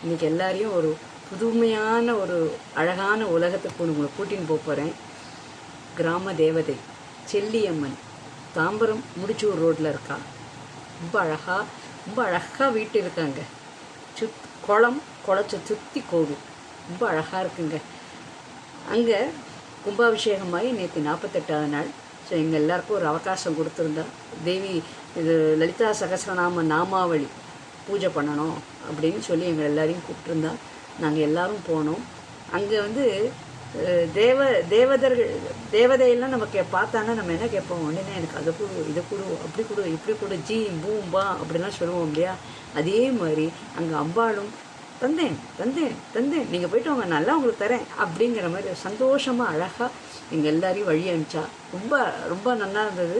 இன்றைக்கி எல்லாரையும் ஒரு புதுமையான ஒரு அழகான உலகத்துக்கு உங்களை கூட்டின்னு போகிறேன். கிராம தேவதை செல்லியம்மன் தாம்பரம் முடிச்சூர் ரோட்டில் இருக்கா. ரொம்ப அழகாக வீட்டு இருக்காங்க. குளத்தை சுற்றி கோவில் ரொம்ப அழகாக இருக்குங்க. அங்கே கும்பாபிஷேகமாகி நேற்று 48வது நாள். ஸோ எங்கள் எல்லாருக்கும் ஒரு அவகாசம் கொடுத்துருந்தா தேவி இது லலிதா சகஸ்ரநாம நாமாவளி பூஜை பண்ணணும் அப்படின்னு சொல்லி எங்கள் எல்லாரையும் கூப்பிட்டுருந்தா. நாங்கள் எல்லோரும் போனோம். அங்கே வந்து தேவதையெல்லாம் நம்ம பார்த்தானா நம்ம என்ன கேட்போம், உடனே எனக்கு அதை கொடு, இதை கொடு, அப்படி கொடு, இப்படி கொடு, ஜீ பூம் பா அப்படிலாம் சொல்லுவோம் இல்லையா. அதே மாதிரி அங்கே அம்பாளும் தந்தேன் தந்தேன் தந்தேன், நீங்கள் போய்ட்டு அவங்க நல்லா உங்களுக்கு தரேன் அப்படிங்கிற மாதிரி சந்தோஷமாக அழகாக எங்கள் எல்லாரையும் வழி அனுப்பிச்சா. ரொம்ப ரொம்ப நல்லா இருந்தது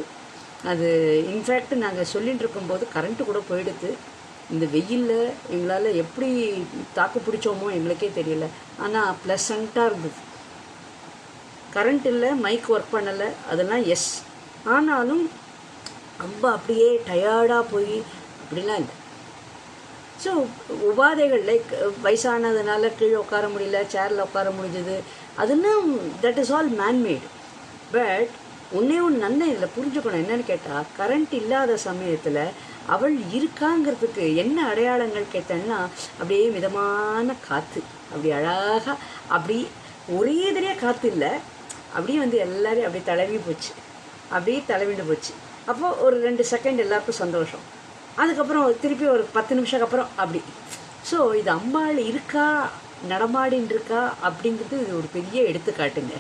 அது. இன்ஃபேக்ட் நாங்கள் சொல்லிகிட்டு இருக்கும்போது கரண்ட்டு கூட போயிடுது. இந்த வெயிலில் எங்களால் எப்படி தாக்கு பிடிச்சோமோ எங்களுக்கே தெரியல. ஆனால் ப்ளசண்ட்டாக இருந்தது. கரண்ட் இல்லை, மைக் ஒர்க் பண்ணலை, அதெல்லாம் எஸ். ஆனாலும் ரொம்ப அப்படியே டயர்டாக போய் அப்படிலாம் இல்லை. ஸோ உபாதைகள் லைக் வயசானதுனால கீழே உட்கார முடியல, சேரில் உட்கார முடிஞ்சது, அதெல்லாம் that is all man-made. But ஒன்றே ஒன்று நன்மை இதில் புரிஞ்சுக்கணும். என்னென்னு கேட்டால், கரண்ட் இல்லாத சமயத்தில் அவள் இருக்காங்கிறதுக்கு என்ன அடையாளங்கள் கேட்டேன்னா, அப்படியே மிதமான காற்று, அப்படி அழகாக அப்படி ஒரே தடையாக காற்று இல்லை, அப்படியே வந்து எல்லோரையும் அப்படியே தடவி போச்சு, அப்படியே தடவிண்டு போச்சு. அப்போது ஒரு 2 செகண்ட் எல்லாருக்கும் சந்தோஷம். அதுக்கப்புறம் திருப்பி ஒரு 10 நிமிஷம் அப்புறம் அப்படி. ஸோ இது அம்பாள் இருக்கா, நடமாடின்னு இருக்கா அப்படிங்கிறது இது ஒரு பெரிய எடுத்துக்காட்டுங்க.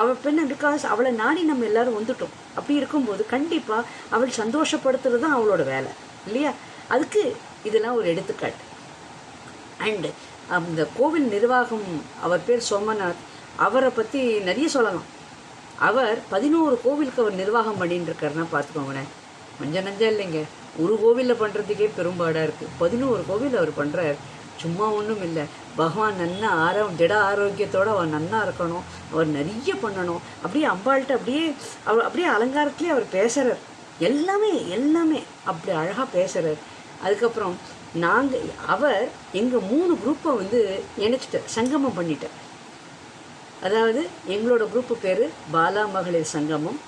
அவள் பெண்ணு பிகாஸ் அவளை நாடி நம்ம எல்லோரும் வந்துட்டோம். அப்படி இருக்கும்போது கண்டிப்பாக அவள் சந்தோஷப்படுத்துறது தான் அவளோட வேலை இல்லையா. அதுக்கு இதெல்லாம் ஒரு எடுத்துக்காட்டு. அண்டு அந்த கோவில் நிர்வாகம், அவர் பேர் சோமநாத், அவரை பற்றி நிறைய சொல்லலாம். அவர் 11 கோவிலுக்கு அவர் நிர்வாகம் பண்ணின்னு இருக்காருன்னா பார்த்துக்கோங்களேன். கொஞ்சம் நஞ்சம் இல்லைங்க. ஒரு கோவிலில் பண்ணுறதுக்கே பெரும்பாடாக இருக்குது. 11 கோவில் அவர் பண்ணுறார். சும்மா ஒன்றும் இல்லை. பகவான் நன்னா திட ஆரோக்கியத்தோடு அவர் நன்னா இருக்கணும், அவர் நிறைய பண்ணணும். அப்படியே அம்பாள்கிட்ட அப்படியே அலங்காரத்துலேயே அவர் பேசுகிறார். எல்லாமே அப்படி அழகாக பேசுகிறார். அதுக்கப்புறம் அவர் எங்கள் 3 குரூப்பை வந்து இணைச்சிட்டார், சங்கமம் பண்ணிட்டார். அதாவது எங்களோட குரூப்பு பேர் பாலா மகளிர் சங்கமம்.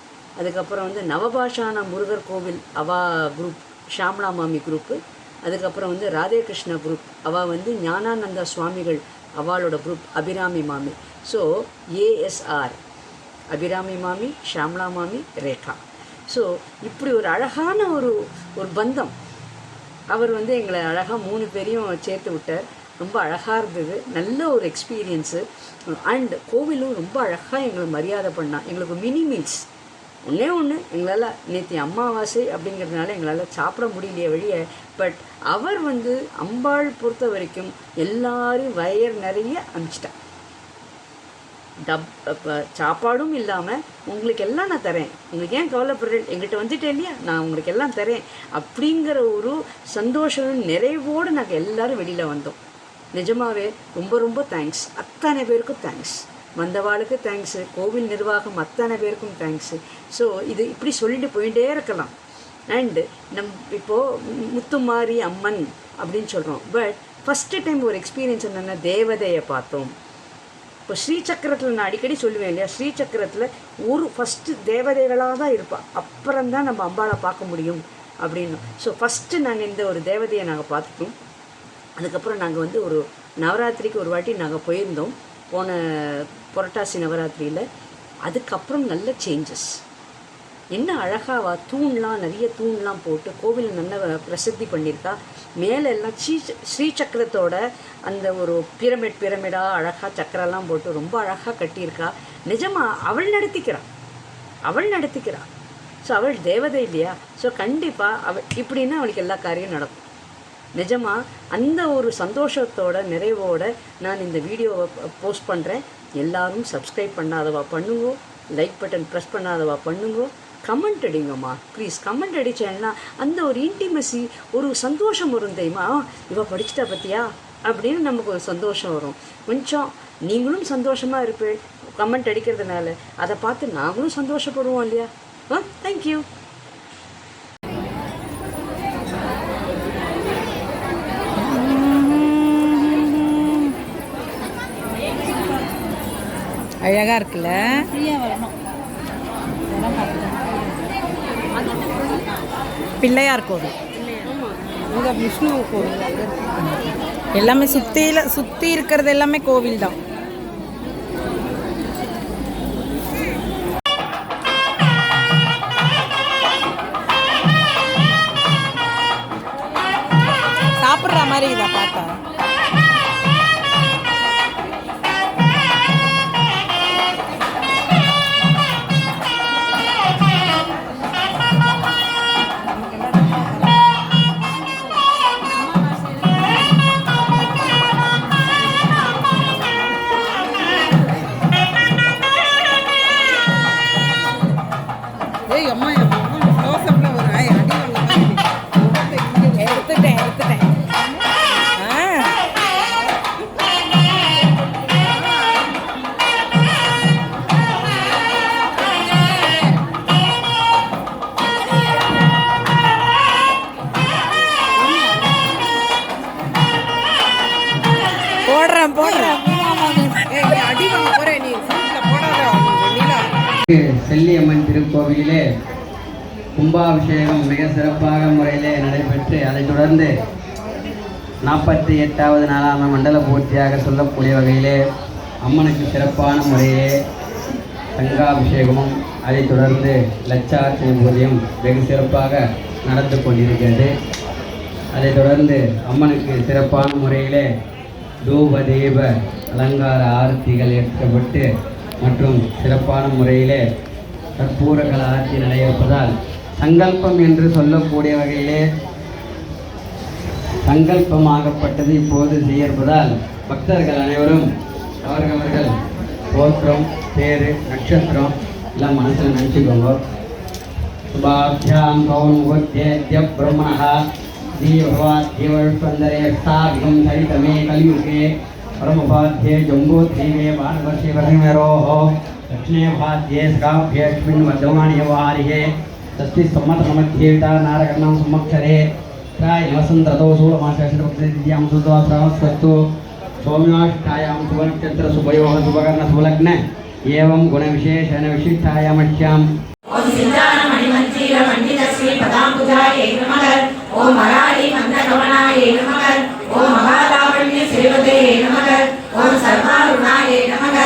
அதுக்கப்புறம் வந்து நவபாஷான முருகர் கோவில் அவா குரூப் ஷாம்லா மாமி குரூப்பு. அதுக்கப்புறம் வந்து ராதே கிருஷ்ணா குரூப், அவள் வந்து ஞானானந்தா சுவாமிகள் அவளோட குரூப் அபிராமி மாமி. ஸோ ஏஎஸ்ஆர் அபிராமி மாமி, ஷாம்லா மாமி, ரேகா. ஸோ இப்படி ஒரு அழகான ஒரு பந்தம். அவர் வந்து எங்களை அழகாக 3 பேரையும் சேர்த்து விட்டார். ரொம்ப அழகாக இருந்தது, நல்ல ஒரு எக்ஸ்பீரியன்ஸு. அண்ட் கோவிலும் ரொம்ப அழகாக எங்களை மரியாதை பண்ணால். எங்களுக்கு மினி மீல்ஸ் ஒன்றே ஒன்று, எங்களால் நேற்று அமாவாசை அப்படிங்கிறதுனால எங்களால் சாப்பிட முடியலையே வழிய. பட் அவர் வந்து அம்பாள் பொறுத்த வரைக்கும் எல்லாரையும் வயர் நிறைய அனுப்பிச்சிட்டார். சாப்பாடும் இல்லாமல் உங்களுக்கு எல்லாம் நான் தரேன், உங்களுக்கு ஏன் கவலைப்படுறேன், எங்கிட்ட வந்துட்டேன் இல்லையா, நான் உங்களுக்கு எல்லாம் தரேன் அப்படிங்கிற ஒரு சந்தோஷம் நிறைவோடு நாங்கள் எல்லோரும் வெளியில் வந்தோம். நிஜமாகவே ரொம்ப ரொம்ப தேங்க்ஸ். அத்தனை பேருக்கும் தேங்க்ஸ். வந்தவாளுக்கு தேங்க்ஸு, கோவில் நிர்வாகம் அத்தனை பேருக்கும் தேங்க்ஸு. ஸோ இது இப்படி சொல்லிட்டு போயிட்டே இருக்கலாம். அண்டு இப்போது முத்துமாரி அம்மன் அப்படின்னு சொல்கிறோம். பட் ஃபஸ்ட்டு டைம் ஒரு எக்ஸ்பீரியன்ஸ் என்னென்னா, தேவதையை பார்த்தோம். இப்போ ஸ்ரீசக்கரத்தில் நான் அடிக்கடி சொல்லுவேன் இல்லையா, ஸ்ரீசக்கரத்தில் ஒரு ஃபஸ்ட்டு தேவதைகளாக தான் இருப்பாள், அப்புறம்தான் நம்ம அம்பாளை பார்க்க முடியும் அப்படின்னு. ஸோ ஃபஸ்ட்டு நாங்கள் இந்த ஒரு தேவதையை நாங்கள் பார்த்துட்டோம். அதுக்கப்புறம் நாங்கள் வந்து ஒரு நவராத்திரிக்கு ஒரு வாட்டி நாங்கள் போயிருந்தோம், போன புரட்டாசி நவராத்திரியில். அதுக்கப்புறம் நல்ல சேஞ்சஸ். என்ன அழகாவா நிறைய தூண்லாம் போட்டு கோவில் நல்ல பிரசித்தி பண்ணியிருக்கா. மேலே எல்லாம் ஸ்ரீசக்கரத்தோட அந்த ஒரு பிரமிடாக அழகாக சக்கரெல்லாம் போட்டு ரொம்ப அழகாக கட்டியிருக்கா. நிஜமாக அவள் நடத்திக்கிறா. ஸோ அவள் தேவதை இல்லையா. ஸோ கண்டிப்பாக அவள் இப்படின்னா அவளுக்கு எல்லா காரியம் நடக்கும். நிஜமாக அந்த ஒரு சந்தோஷத்தோட நிறைவோடு நான் இந்த வீடியோவை போஸ்ட் பண்ணுறேன். எல்லாரும் சப்ஸ்கிரைப் பண்ணாதவா பண்ணுங்கோ, லைக் பட்டன் ப்ரெஸ் பண்ணாதவா பண்ணுங்கோ, கமெண்ட் அடிங்கம்மா ப்ளீஸ். கமெண்ட் அடித்தேன்னா அந்த ஒரு இன்டிமெசி, ஒரு சந்தோஷம் வரும் தெரியுமா. இவள் படிச்சுட்டா பற்றியா அப்படின்னு நமக்கு ஒரு சந்தோஷம் வரும். கொஞ்சம் நீங்களும் சந்தோஷமாக இருப்பேன் கமெண்ட் அடிக்கிறதுனால. அதை பார்த்து நாங்களும் சந்தோஷப்படுவோம் இல்லையா. தேங்க்யூ. அழகாக இருக்குல்ல. பிள்ளையார் கோவில், விஷ்ணு கோவில் எல்லாமே சுற்றி இருக்கிறது எல்லாமே கோவில் தான். சாப்பிட்ற மாதிரி இதை பார்த்தா எடுத்துட்டேன். போடுறேன். செல்லியம்மன் திருக்கோவிலிலே கும்பாபிஷேகம் மிக சிறப்பாக முறையிலே நடைபெற்று அதைத் தொடர்ந்து 48வது நாளான மண்டல பூர்த்தியாக சொல்லக்கூடிய வகையிலே அம்மனுக்கு சிறப்பான முறையிலே சங்காபிஷேகமும் அதைத் தொடர்ந்து லட்சார்ச்சனை பூஜையும் வெகு சிறப்பாக நடந்து கொண்டிருக்கிறது. அதைத் தொடர்ந்து அம்மனுக்கு சிறப்பான முறையிலே தூப தீப அலங்கார ஆரத்திகள் ஏற்கப்பட்டு மற்றும் சிறப்பான முறையிலே கற்பூரகல ஆரத்தி நடைபெறுவதால் சங்கல்பம் என்று சொல்லக்கூடிய வகையிலே சங்கல்பமாகப்பட்டது இப்போது செய்யப்பதால் பக்தர்கள் அனைவரும் அவர்கள் கோத்திரம் பேரு நட்சத்திரம் எல்லாம் மனசில் நினச்சிக்கோங்க. சுபாபியாம் கௌமுகத்ய பிரம்மணா दीवस्पंदरेष्टाभिगम सरितमे कलियुगे परमभाध्ये जम्बोद्वीपे भारतवर्षे वर्षमेरोः दक्षिणे भाध्ये स्काभ्यस्मिन् वर्धमानयवारिहे तस्ति सम्मतसमध्येता नारकर्णं सम्मक्षरे प्राय वसन्ततो सूलमासश्रवक्तदिद्यां सुद्वास्रावस्तु सौम्याष्टायां सुवर्णक्षेत्र सुभयोः सुभकर्ण सुलग्न एवं गुणविशेषण विशिष्टायामश्याम् ओम सिद्धानमणिमंजीर मंडितश्री पदांबुजाये नमः ओम मरारी मंदगमनाये नमः ओम महालावण्य सेवते नमः ओम सर्वारुणाये नमः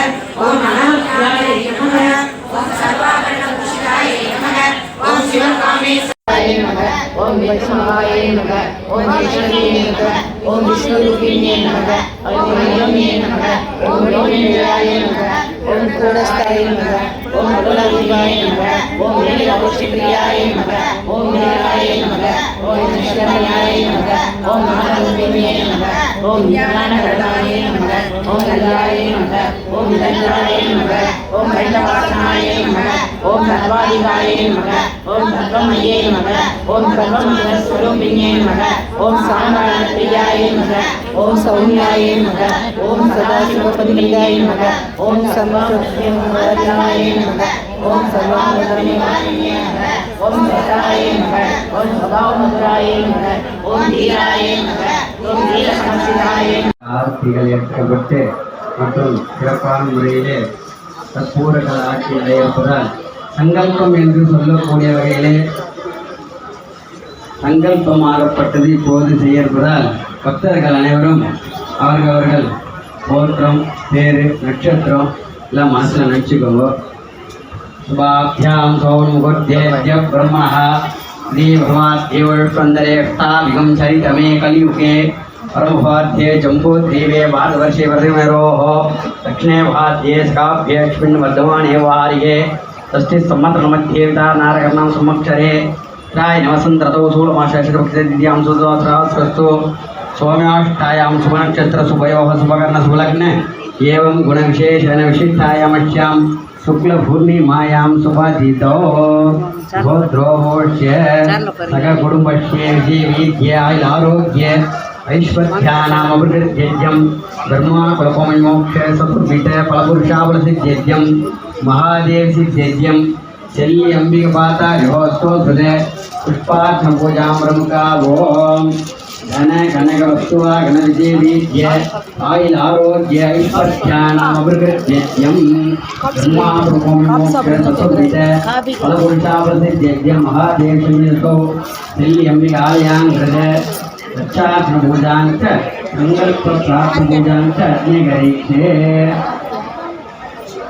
ओम अनंताये नमः ओम सर्वाभरण भूषिताये नमः ओम शिवकामेश्वराय नमः ओम वैष्णवाय नमः ओम विष्णुवे नमः ओम विष्णुरूपिणे नमः ओम नमः नमः ओम लोहिताय नमः ओम कुलस्थाय नमः ओम कुलदेवाय नमः ओम नीलवृक्षप्रियाय नमः ओम नीलाय नमः ओम कृष्णमयाय नमः ओम महारूपिणे नमः ओम ज्ञानगणाय नमः ओम ललाय नमः ओम दण्डाय नमः ओम खण्डवासनाय नमः ओम सर्वाधिकाय नमः ओम सर्वमये नमः ओम सर्वमंगलस्वरूपिणे नमः ओम सामप्रियाय नमः ओम सौम्याय नमः ओम सदाशिवपतियाय नमः ओम सर्वज्ञाय नमः ओम सर्वामंगलमये नमः ओम सदाय नमः ओम सदामुद्राय नमः ओम धीराय नमः ओम धीरसंसिदाय ஆர்த்திகள் ஏற்கப்பட்டு மற்றும் சிறப்பான முறையிலே கற்பூரகல ஆட்சி நடைபெறுவதால் சங்கல்பம் என்று சொல்லக்கூடிய வகையிலே சங்கல்பமாகப்பட்டது இப்போது செய்யப்படுவதால் பக்தர்கள் அனைவரும் அவர்கள் கோத்திரம் பேரு நட்சத்திரம் எல்லாம் மனசில் நினச்சிக்கோங்க. சுபாபியாம் கௌமுகத்ய பிரம்மணா दीवस्पंदरेष्टाभिगम सरितमे कलियुगे परमभाध्ये जम्बोद्वीपे भारतवर्षे वर्षमेरोः दक्षिणे भाध्ये स्काभ्यस्मिन् वर्धमाने वारिहे तस्ति सम्मतसमध्येता नारकर्णं सम्मक्षरे प्राय वसन्ततो सूलमासश्रवक्तदिद्यां सुद्वास्रावस्तु सौम्याष्टायां सुभनक्षत्र सुभयोः सुभकर्ण सुलग्न एवं गुणविशेषण विशिष्टायामश्यां शुक्लपूर्णिमायां सुभाजितो भद्रोश्च सककुटुम्बस्य विजयवीर्य आरोग्य ऐश्वर्यानामभिवृद्ध्यं ब्रह्माकुलपमोक्ष सत्पुरुष फलपुरुषाबलसिद्ध्यं महादेवसिद्ध्यं चल्ली अंबिकपाता गृहोस्तोत्रे पुष्पार्चनपूजां प्रमुखा ओम गण गणकवस्तुवा गणविजयवीर्य आयुल आरोग्य ऐश्वर्याणामभिवृद्ध्यं ब्रह्मारूपमोक्षसुविद फलपुरुषावसिद्ध्यं महादेवशमिनसो श्रीअम्बिकायां हृद रक्षापूजां च सङ्कल्पप्राप्तपूजां च अग्निकरिष्ये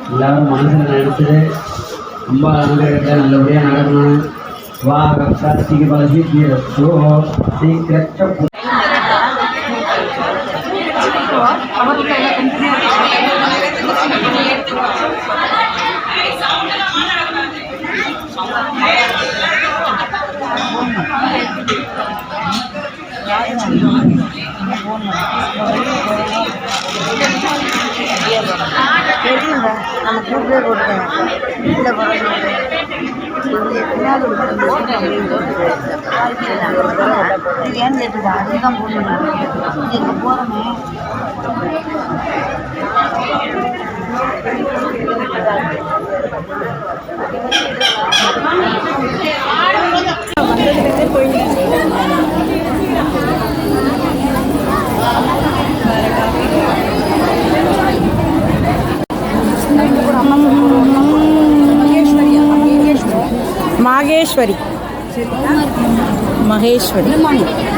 எல்லாரும் மனசில் நினைச்சது அம்மா அனுகிரகத்தில் நல்லபடியாக நடக்கணும் வா கப்சாத்திக்கு பல சீக்கிரத்தோ சீக்கிரச்ச தெரியுங்க நம்ம கூட்டே கொடுத்தேன் இந்த இது ஏன்னு கேட்டுதா அதுதான் போடணும் இங்கே போகிறோமே मागेश्वरी महेश्वरी